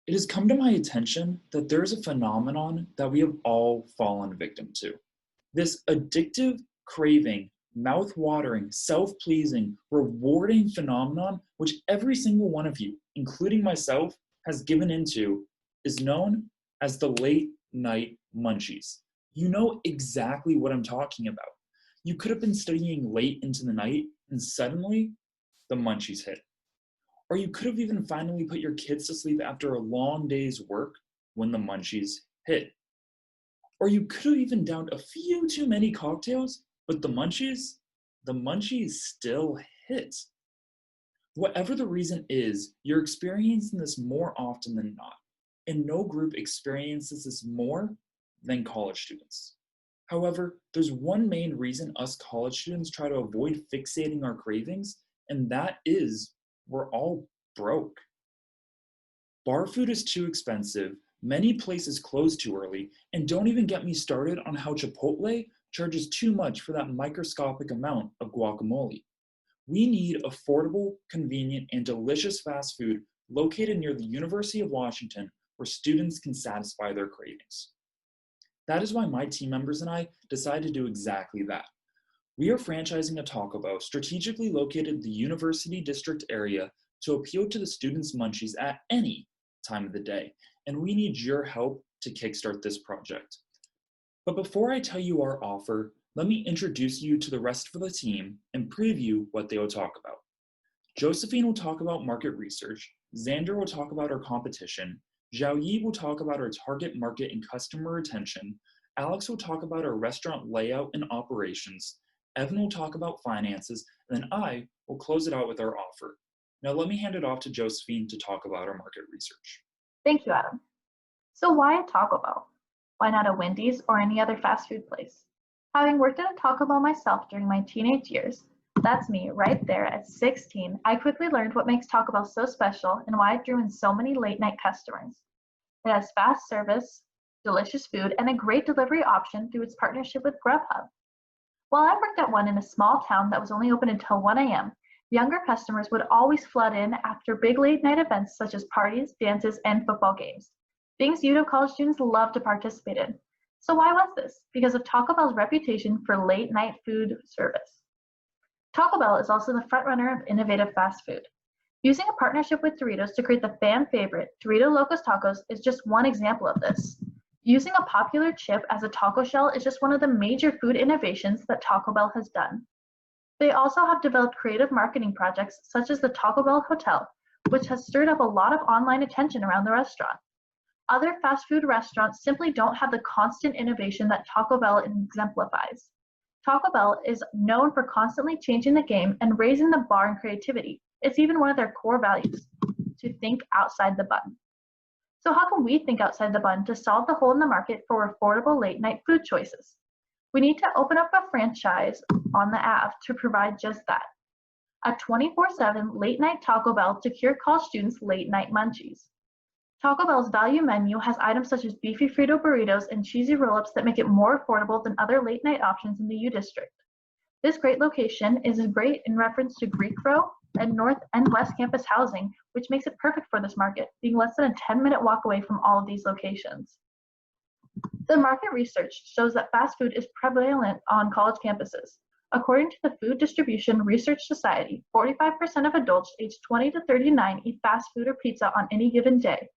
It has come to my attention that there is a phenomenon that we have all fallen victim to. This addictive, craving, mouth-watering, self-pleasing, rewarding phenomenon which every single one of you, including myself, has given into is known as the late night munchies. You know exactly what I'm talking about. You could have been studying late into the night and suddenly the munchies hit. Or you could have even finally put your kids to sleep after a long day's work when the munchies hit. Or you could have even downed a few too many cocktails, but the munchies still hit. Whatever the reason is, you're experiencing this more often than not, and no group experiences this more than college students. However, there's one main reason us college students try to avoid fixating our cravings, and that is we're all broke. Bar food is too expensive, many places close too early, and don't even get me started on how Chipotle charges too much for that microscopic amount of guacamole. We need affordable, convenient, and delicious fast food located near the University of Washington where students can satisfy their cravings. That is why my team members and I decided to do exactly that. We are franchising a Taco Bell strategically located in the University District area to appeal to the students' munchies at any time of the day, and we need your help to kickstart this project. But before I tell you our offer, let me introduce you to the rest of the team and preview what they will talk about. Josephine will talk about market research, Xander will talk about our competition, Zhao Yi will talk about our target market and customer retention, Alex will talk about our restaurant layout and operations, Evan will talk about finances, and then I will close it out with our offer. Now let me hand it off to Josephine to talk about our market research. Thank you, Adam. So why a Taco Bell? Why not a Wendy's or any other fast food place? Having worked at a Taco Bell myself during my teenage years, that's me right there at 16, I quickly learned what makes Taco Bell so special and why it drew in so many late night customers. It has fast service, delicious food, and a great delivery option through its partnership with Grubhub. While I worked at one in a small town that was only open until 1 a.m., younger customers would always flood in after big late night events such as parties, dances, and football games. Things college students love to participate in. So why was this? Because of Taco Bell's reputation for late night food service. Taco Bell is also the frontrunner of innovative fast food. Using a partnership with Doritos to create the fan favorite Dorito Locos Tacos is just one example of this. Using a popular chip as a taco shell is just one of the major food innovations that Taco Bell has done. They also have developed creative marketing projects such as the Taco Bell Hotel, which has stirred up a lot of online attention around the restaurant. Other fast food restaurants simply don't have the constant innovation that Taco Bell exemplifies. Taco Bell is known for constantly changing the game and raising the bar in creativity. It's even one of their core values, to think outside the bun. So how can we think outside the bun to solve the hole in the market for affordable late night food choices? We need to open up a franchise on the Ave to provide just that. A 24/7 late night Taco Bell to cure college students' late night munchies. Taco Bell's value menu has items such as beefy Frito burritos and cheesy roll-ups that make it more affordable than other late night options in the U District. This great location is great in reference to Greek Row and North and West Campus housing, which makes it perfect for this market, being less than a 10-minute walk away from all of these locations. The market research shows that fast food is prevalent on college campuses. According to the Food Distribution Research Society, 45% of adults aged 20 to 39 eat fast food or pizza on any given day,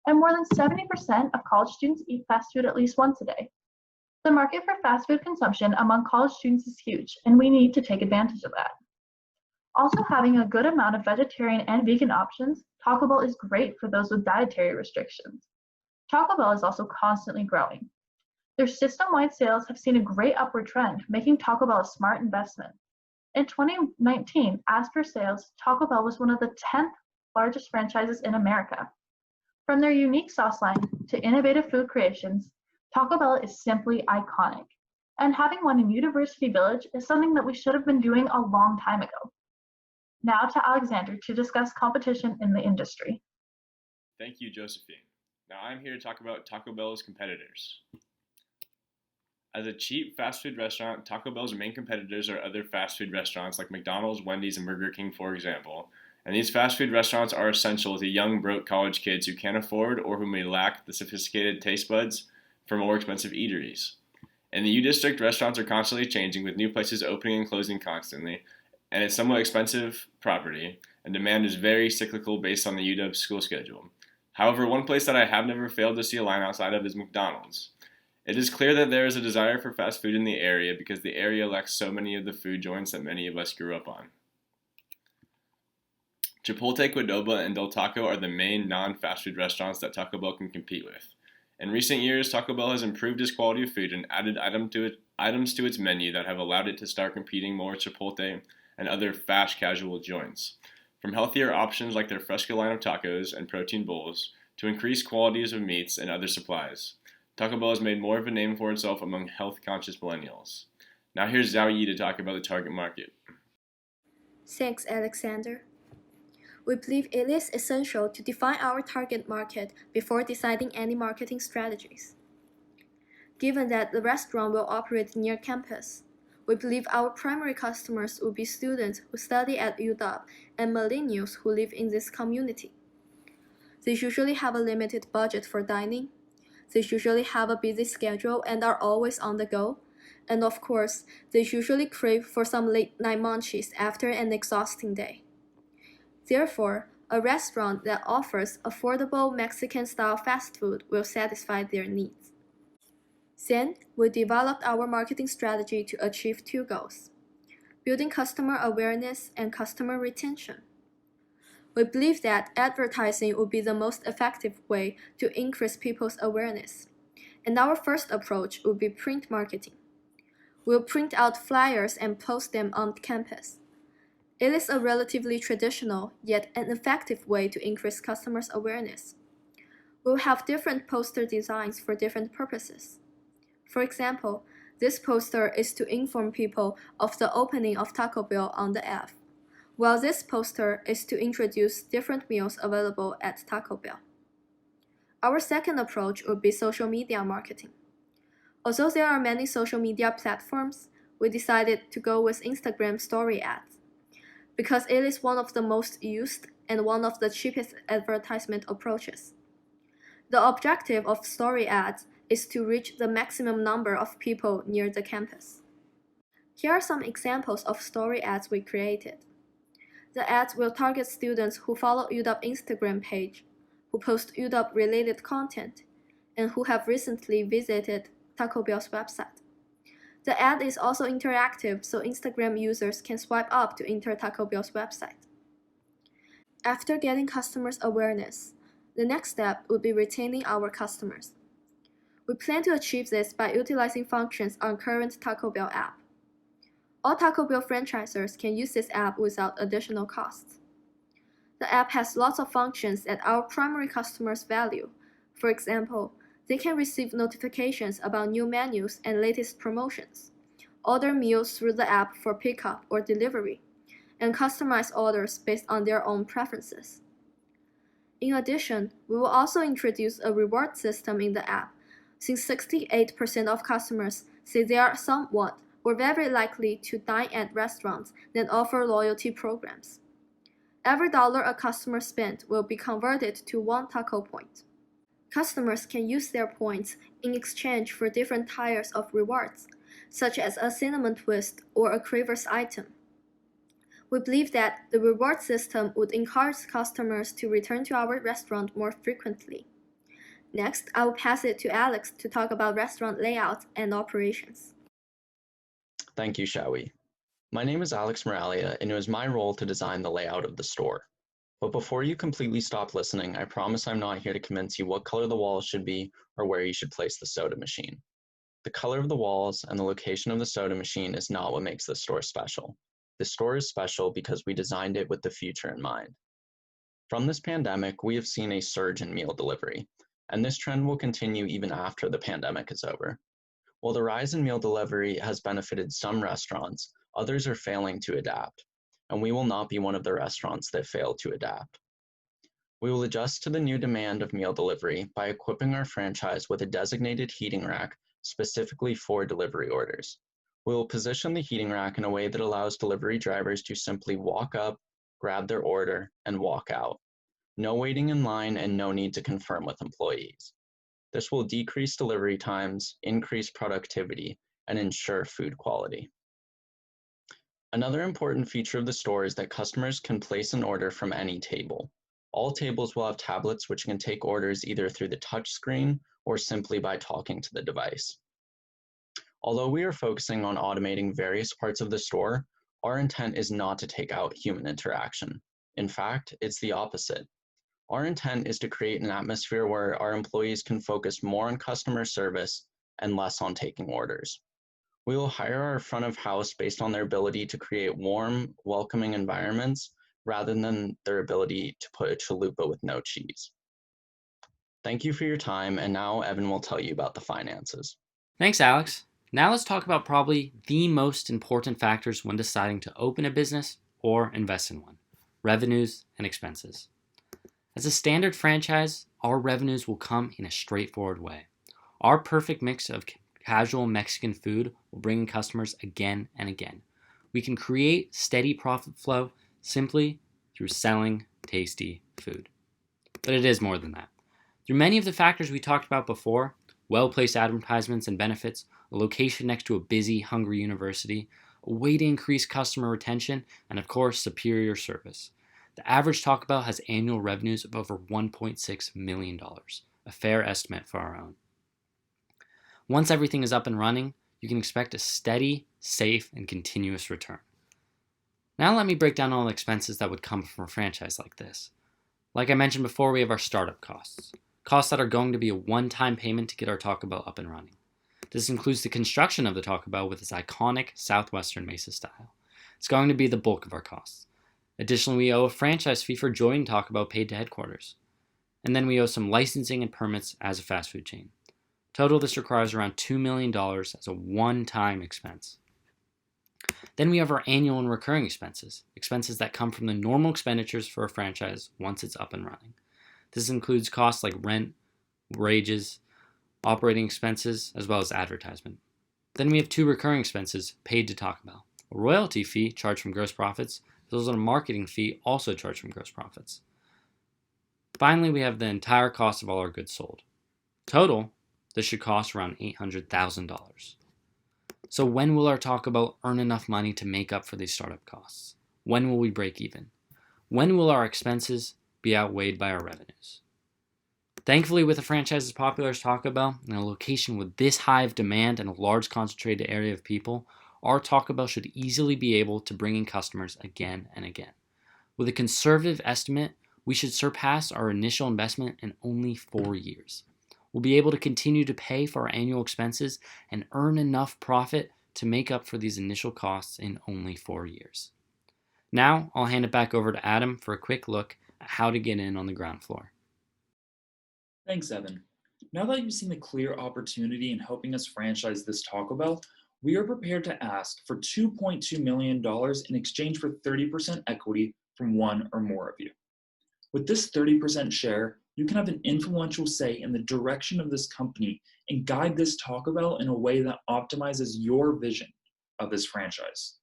and more than 70% of college students eat fast food at least once a day. The market for fast food consumption among college students is huge, and we need to take advantage of that. Also, having a good amount of vegetarian and vegan options, Taco Bell is great for those with dietary restrictions. Taco Bell is also constantly growing. Their system-wide sales have seen a great upward trend, making Taco Bell a smart investment. In 2019, as per sales, Taco Bell was one of the 10th largest franchises in America. From their unique sauce line to innovative food creations, Taco Bell is simply iconic. And having one in University Village is something that we should have been doing a long time ago. Now to Alexander to discuss competition in the industry. Thank you, Josephine. Now I'm here to talk about Taco Bell's competitors. As a cheap fast food restaurant, Taco Bell's main competitors are other fast food restaurants like McDonald's, Wendy's, and Burger King, for example, and these fast food restaurants are essential to young, broke college kids who can't afford or who may lack the sophisticated taste buds for more expensive eateries. In the U District, restaurants are constantly changing, with new places opening and closing constantly, and it's somewhat expensive property, and demand is very cyclical based on the UW school schedule. However, one place that I have never failed to see a line outside of is McDonald's. It is clear that there is a desire for fast food in the area because the area lacks so many of the food joints that many of us grew up on. Chipotle, Qdoba, and Del Taco are the main non-fast food restaurants that Taco Bell can compete with. In recent years, Taco Bell has improved its quality of food and added items to its menu that have allowed it to start competing more with Chipotle and other fast casual joints. From healthier options like their Fresca line of tacos and protein bowls, to increased qualities of meats and other supplies, Taco Bell has made more of a name for itself among health-conscious millennials. Now here's Zhao Yi to talk about the target market. Thanks, Alexander. We believe it is essential to define our target market before deciding any marketing strategies. Given that the restaurant will operate near campus, we believe our primary customers will be students who study at UW and millennials who live in this community. They usually have a limited budget for dining. They usually have a busy schedule and are always on the go. And of course, they usually crave for some late-night munchies after an exhausting day. Therefore, a restaurant that offers affordable Mexican-style fast food will satisfy their needs. Then, we developed our marketing strategy to achieve two goals: building customer awareness and customer retention. We believe that advertising would be the most effective way to increase people's awareness, and our first approach would be print marketing. We'll print out flyers and post them on campus. It is a relatively traditional, yet an effective way to increase customers' awareness. We'll have different poster designs for different purposes. For example, this poster is to inform people of the opening of Taco Bell on the app, while this poster is to introduce different meals available at Taco Bell. Our second approach would be social media marketing. Although there are many social media platforms, we decided to go with Instagram story ads, because it is one of the most used and one of the cheapest advertisement approaches. The objective of story ads is to reach the maximum number of people near the campus. Here are some examples of story ads we created. The ads will target students who follow UW Instagram page, who post UW-related content, and who have recently visited Taco Bell's website. The ad is also interactive, so Instagram users can swipe up to enter Taco Bell's website. After getting customers' awareness, the next step would be retaining our customers. We plan to achieve this by utilizing functions on current Taco Bell app. All Taco Bell franchisors can use this app without additional costs. The app has lots of functions that our primary customers value. For example, they can receive notifications about new menus and latest promotions, order meals through the app for pickup or delivery, and customize orders based on their own preferences. In addition, we will also introduce a reward system in the app, since 68% of customers say they are somewhat or very likely to dine at restaurants that offer loyalty programs. Every dollar a customer spent will be converted to 1 taco point. Customers can use their points in exchange for different tiers of rewards, such as a cinnamon twist or a cravers item. We believe that the reward system would encourage customers to return to our restaurant more frequently. Next, I will pass it to Alex to talk about restaurant layout and operations. Thank you, Shawi. My name is Alex Moralia, and it was my role to design the layout of the store. But before you completely stop listening, I promise I'm not here to convince you what color the walls should be or where you should place the soda machine. The color of the walls and the location of the soda machine is not what makes this store special. This store is special because we designed it with the future in mind. From this pandemic, we have seen a surge in meal delivery, and this trend will continue even after the pandemic is over. While the rise in meal delivery has benefited some restaurants, others are failing to adapt, and we will not be one of the restaurants that fail to adapt. We will adjust to the new demand of meal delivery by equipping our franchise with a designated heating rack specifically for delivery orders. We will position the heating rack in a way that allows delivery drivers to simply walk up, grab their order, and walk out. No waiting in line and no need to confirm with employees. This will decrease delivery times, increase productivity, and ensure food quality. Another important feature of the store is that customers can place an order from any table. All tables will have tablets which can take orders either through the touch screen or simply by talking to the device. Although we are focusing on automating various parts of the store, our intent is not to take out human interaction. In fact, it's the opposite. Our intent is to create an atmosphere where our employees can focus more on customer service and less on taking orders. We will hire our front of house based on their ability to create warm, welcoming environments rather than their ability to put a chalupa with no cheese. Thank you for your time, and now Evan will tell you about the finances. Thanks, Alex. Now let's talk about probably the most important factors when deciding to open a business or invest in one: revenues and expenses. As a standard franchise, our revenues will come in a straightforward way. Our perfect mix of casual Mexican food will bring in customers again and again. We can create steady profit flow simply through selling tasty food. But it is more than that. Through many of the factors we talked about before, well-placed advertisements and benefits, a location next to a busy, hungry university, a way to increase customer retention, and of course, superior service. The average Taco Bell has annual revenues of over $1.6 million, a fair estimate for our own. Once everything is up and running, you can expect a steady, safe, and continuous return. Now let me break down all the expenses that would come from a franchise like this. Like I mentioned before, we have our startup costs. Costs that are going to be a one-time payment to get our Taco Bell up and running. This includes the construction of the Taco Bell with its iconic Southwestern Mesa style. It's going to be the bulk of our costs. Additionally, we owe a franchise fee for joining Taco Bell paid to headquarters. And then we owe some licensing and permits as a fast food chain. Total, this requires around $2 million as a one-time expense. Then we have our annual and recurring expenses that come from the normal expenditures for a franchise once it's up and running. This includes costs like rent, wages, operating expenses, as well as advertisement. Then we have two recurring expenses paid to Taco Bell: a royalty fee charged from gross profits, as well as a marketing fee also charged from gross profits. Finally, we have the entire cost of all our goods sold. Total, this should cost around $800,000. So when will our Taco Bell earn enough money to make up for these startup costs? When will we break even? When will our expenses be outweighed by our revenues? Thankfully, with a franchise as popular as Taco Bell, and a location with this high of demand and a large concentrated area of people, our Taco Bell should easily be able to bring in customers again and again. With a conservative estimate, we should surpass our initial investment in only 4 years. We'll be able to continue to pay for our annual expenses and earn enough profit to make up for these initial costs in only 4 years. Now, I'll hand it back over to Adam for a quick look at how to get in on the ground floor. Thanks, Evan. Now that you've seen the clear opportunity in helping us franchise this Taco Bell, we are prepared to ask for $2.2 million in exchange for 30% equity from one or more of you. With this 30% share, you can have an influential say in the direction of this company and guide this Taco Bell in a way that optimizes your vision of this franchise.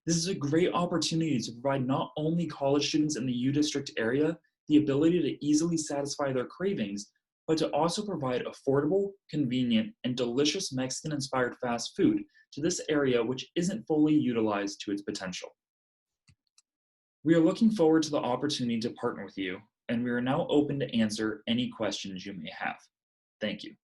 This is a great opportunity to provide not only college students in the U District area the ability to easily satisfy their cravings, but to also provide affordable, convenient, and delicious Mexican-inspired fast food to this area which isn't fully utilized to its potential. We are looking forward to the opportunity to partner with you, and we are now open to answer any questions you may have. Thank you.